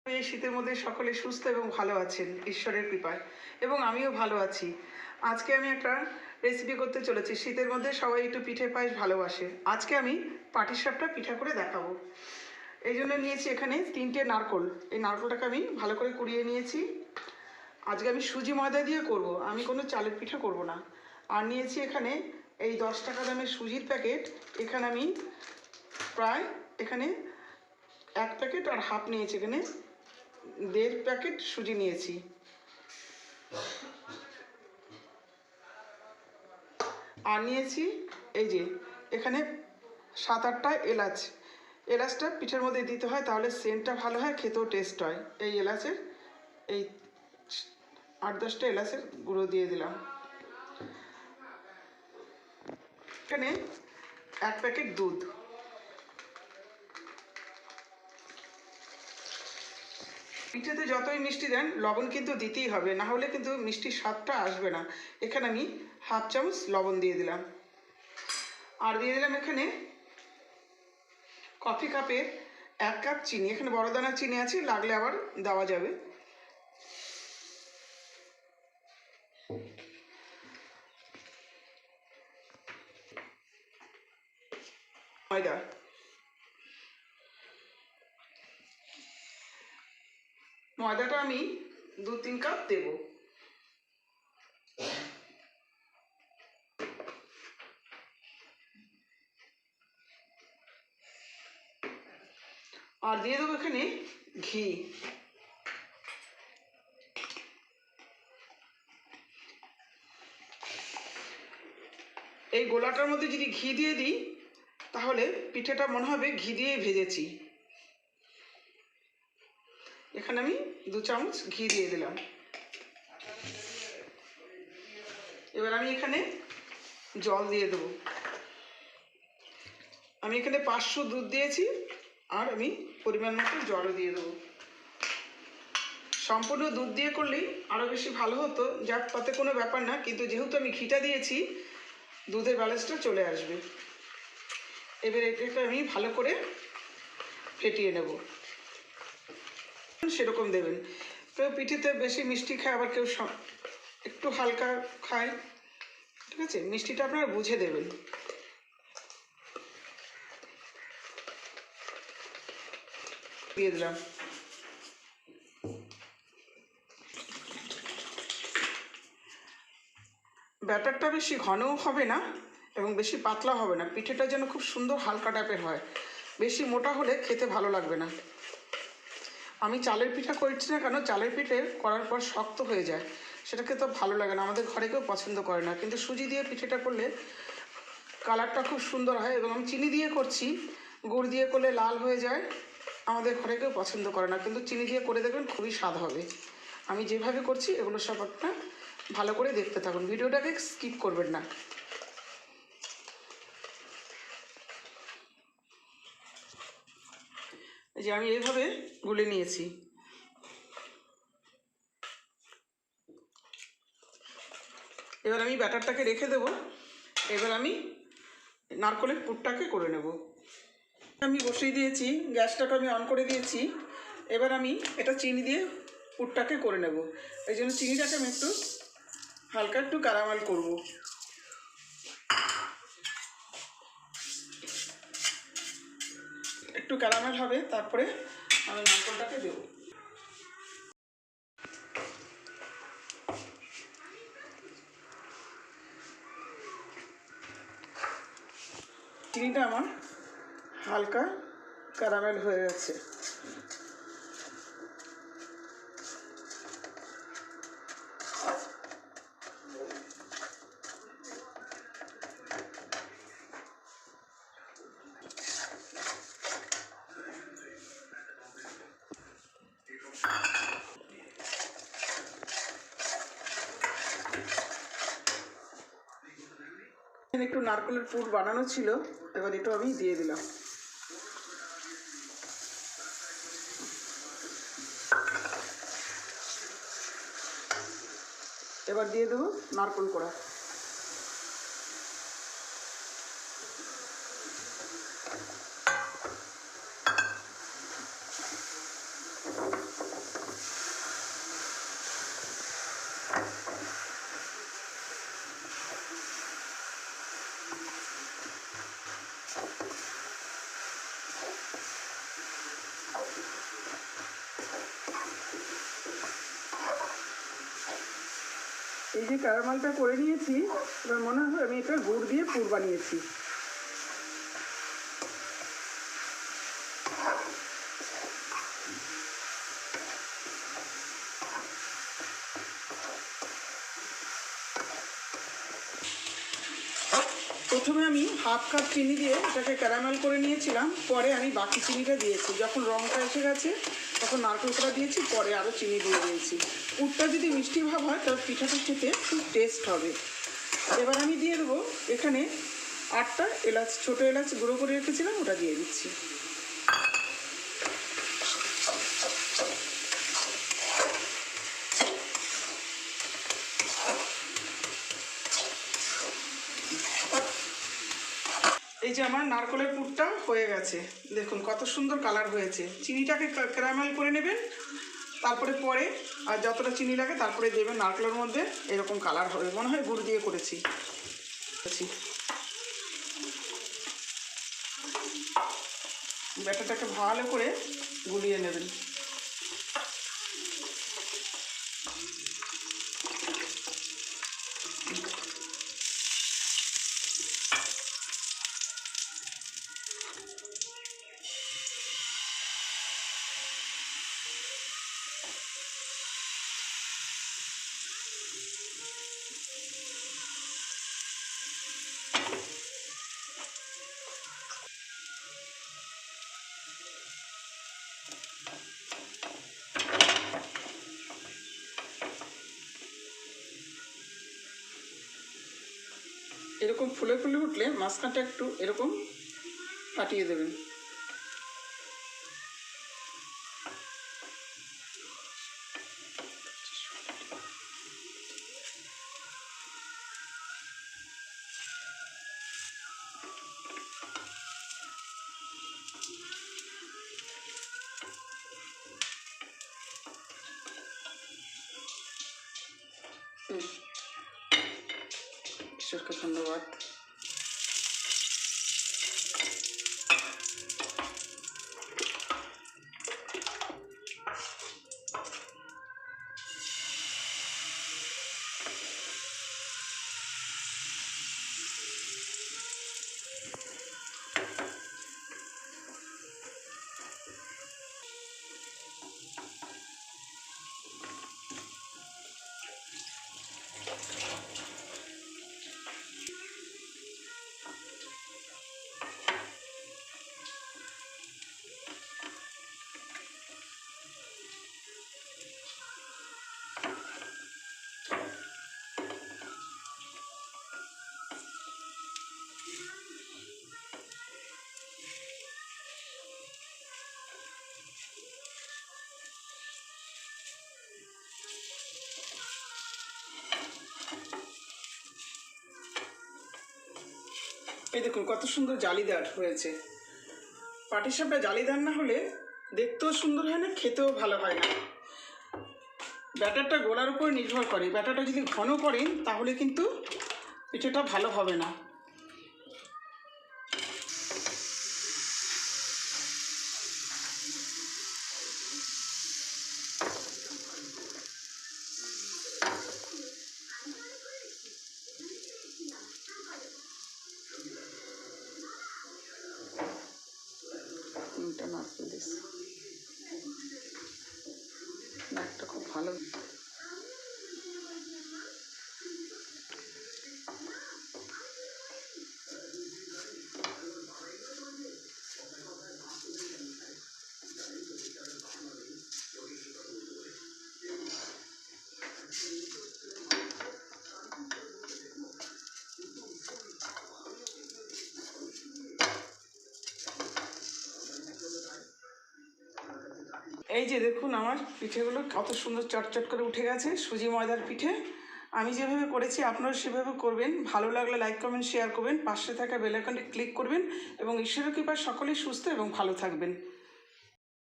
এই শীতের মধ্যে সকলে সুস্থ এবং ভালো আছেন ঈশ্বরের কৃপায়, এবং আমিও ভালো আছি। আজকে আমি একটা রেসিপি করতে চলেছি। শীতের মধ্যে সবাই একটু পিঠে পায়েস ভালোবাসে। আজকে আমি পাটিসাপটা পিঠা করে দেখাবো। এই জন্য নিয়েছি এখানে 3টে নারকোল। এই নারকোলটাকে আমি ভালো করে কুড়িয়ে নিয়েছি। আজকে আমি সুজি ময়দা দিয়ে করব, আমি কোনো চালের পিঠা করব না। আর নিয়েছি এখানে এই 10 টাকা দামের সুজির প্যাকেট। এখানে আমি প্রায় এখানে 1 প্যাকেট আর হাফ নিয়েছি, এখানে 1.5 প্যাকেট সুজি নিয়েছি। আর নিয়েছি এই যে এখানে 7-8টা এলাচ। এলাচটা পিঠের মধ্যে দিতে হয়, তাহলে সেন্টটা ভালো হয়, খেতেও টেস্ট হয়। এই এলাচের এই 8-10টা এলাচের গুঁড়ো দিয়ে দিলাম। এখানে 1 প্যাকেট দুধ। পিঠেতে যতই মিষ্টি দেন লবণ কিন্তু দিতেই হবে, না হলে কিন্তু মিষ্টির স্বাদটা আসবে না। এখানে আমি হাফ চামচ লবণ দিয়ে দিলাম। আর দিয়ে দিলাম এখানে কফি কাপের 1 কাপ চিনি। এখানে বড় দানার চিনি আছে, লাগলে আবার দেওয়া যাবে। ময়দা ময়দাটা আমি 2-3 কাপ দেব। আর দিয়ে দেবো এখানে ঘি। এই গোলাটার মধ্যে যদি ঘি দিয়ে দিই তাহলে পিঠেটা মনে হবে ঘি দিয়েই ভেজেছি। এখানে আমি 2 চামচ ঘি দিয়ে দিলাম। এবার আমি এখানে জল দিয়ে দেবো। আমি এখানে 500 দুধ দিয়েছি, আর আমি পরিমাণ মতো জলও দিয়ে দেবো। সম্পূর্ণ দুধ দিয়ে করলেই আরও বেশি ভালো হতো, যাক তাতে কোনো ব্যাপার না, কিন্তু যেহেতু আমি ঘিটা দিয়েছি দুধের ব্যালেন্সটা চলে আসবে। এবার এটাকে আমি ভালো করে ফেটিয়ে নেব। সেরকম দেবেন। কেউ পিঠেতে বেশি মিষ্টি খায়, আবার কেউ একটু হালকা খায়, ঠিক আছে? মিষ্টিটা আপনারা বুঝে দেবেন। দিয়ে দিলাম। ব্যাটারটা বেশি ঘনও হবে না এবং বেশি পাতলা হবে না। পিঠেটা যেন খুব সুন্দর হালকা টাইপের হয়। বেশি মোটা হলে খেতে ভালো লাগবে না। আমি চালের পিঠা করছি না কেন, চালের পিঠে করার পর শক্ত হয়ে যায়, সেটাকে তো ভালো লাগে না, আমাদের ঘরে কেউ পছন্দ করে না। কিন্তু সুজি দিয়ে পিঠেটা করলে কালারটা খুব সুন্দর হয়। এবং আমি চিনি দিয়ে করছি, গুড় দিয়ে করলে লাল হয়ে যায়, আমাদের ঘরে কেউ পছন্দ করে না। কিন্তু চিনি দিয়ে করে দেখবেন খুবই স্বাদ হবে। আমি যেভাবে করছি এগুলো সব আপনার ভালো করে দেখতে থাকুন, ভিডিওটাকে স্কিপ করবেন না। এই যে আমি এইভাবে গুলে নিয়েছি। এবার আমি ব্যাটারটাকে রেখে দেবো। এবার আমি নারকেলের পুরটাকে করে নেব। আমি বসিয়ে দিয়েছি, গ্যাসটাকে আমি অন করে দিয়েছি। এবার আমি এটা চিনি দিয়ে পুরটাকে করে নেব। এই জন্য চিনিটাকে আমি একটু হালকা একটু ক্যারামেল করব। একটু ক্যারামেল হবে, তারপরে আমি নারকেলটাকে দেব। চিনিটা আমার হালকা ক্যারামেল হয়ে গেছে। একটু নারকেলের পুর বানানো ছিল, এবার এটা আমি দিয়ে দিলাম। এবার দিয়ে দেবো নারকেল কোড়া। যে ক্যারামেলটা করে নিয়েছি, এবার মনে হয় আমি এটা গুড় দিয়ে পুর বানিয়েছি। প্রথমে আমি হাফ কাপ চিনি দিয়ে এটাকে ক্যারামেল করে নিয়েছিলাম, পরে আমি বাকি চিনিটা দিয়েছি। যখন রঙটা এসে গেছে তখন নারকেলটা দিয়েছি, পরে আরও চিনি দিয়ে দিয়েছি। পুরটা যদি মিষ্টি ভাব হয় তবে পিঠাটা খেতে খুব টেস্ট হবে। এবার আমি দিয়ে দেবো এখানে 8টা এলাচ, ছোটো এলাচ গুঁড়ো করে রেখেছিলাম, ওটা দিয়ে দিচ্ছি। এই যে আমার নারকেলের পুরটা হয়ে গেছে, দেখুন কত সুন্দর কালার হয়েছে। চিনিটাকে ক্যারামেল করে নেবেন, তারপরে আর যতটা চিনি লাগে তারপরে দেবেন নারকেলের মধ্যে, এরকম কালার হবে। মনে হয় গুড় দিয়ে করেছি। ব্যাটারটাকে ভালো করে গুলিয়ে নেবেন। এরকম ফুলে ফুলে উঠলে মাঝখানটা একটু এরকম ফাটিয়ে দেবেন। ঈশ্বরকে ধন্যবাদ। এই দেখুন কত সুন্দর জালিদার হয়েছে। পাটিসাপটা জালিদার না হলে দেখতেও সুন্দর হয় না, খেতেও ভালো হয় না। ব্যাটারটা গোলার উপর নির্ভর করে। ব্যাটারটা যদি ঘন করেন তাহলে কিন্তু পিঠাটা ভালো হবে না। নারকেল দিচ্ছি, নাকটা খুব ভালো। এই যে দেখুন আমার পিঠেগুলো কত সুন্দর চটচট করে উঠে গেছে। সুজি ময়দার পিঠে আমি যেভাবে করেছি আপনারা সেভাবে করবেন। ভালো লাগলে লাইক কমেন্ট শেয়ার করবেন, পাশে থাকা বেল আইকনটি ক্লিক করবেন এবং ঈশ্বরের কৃপায় সকলেই সুস্থ এবং ভালো থাকবেন।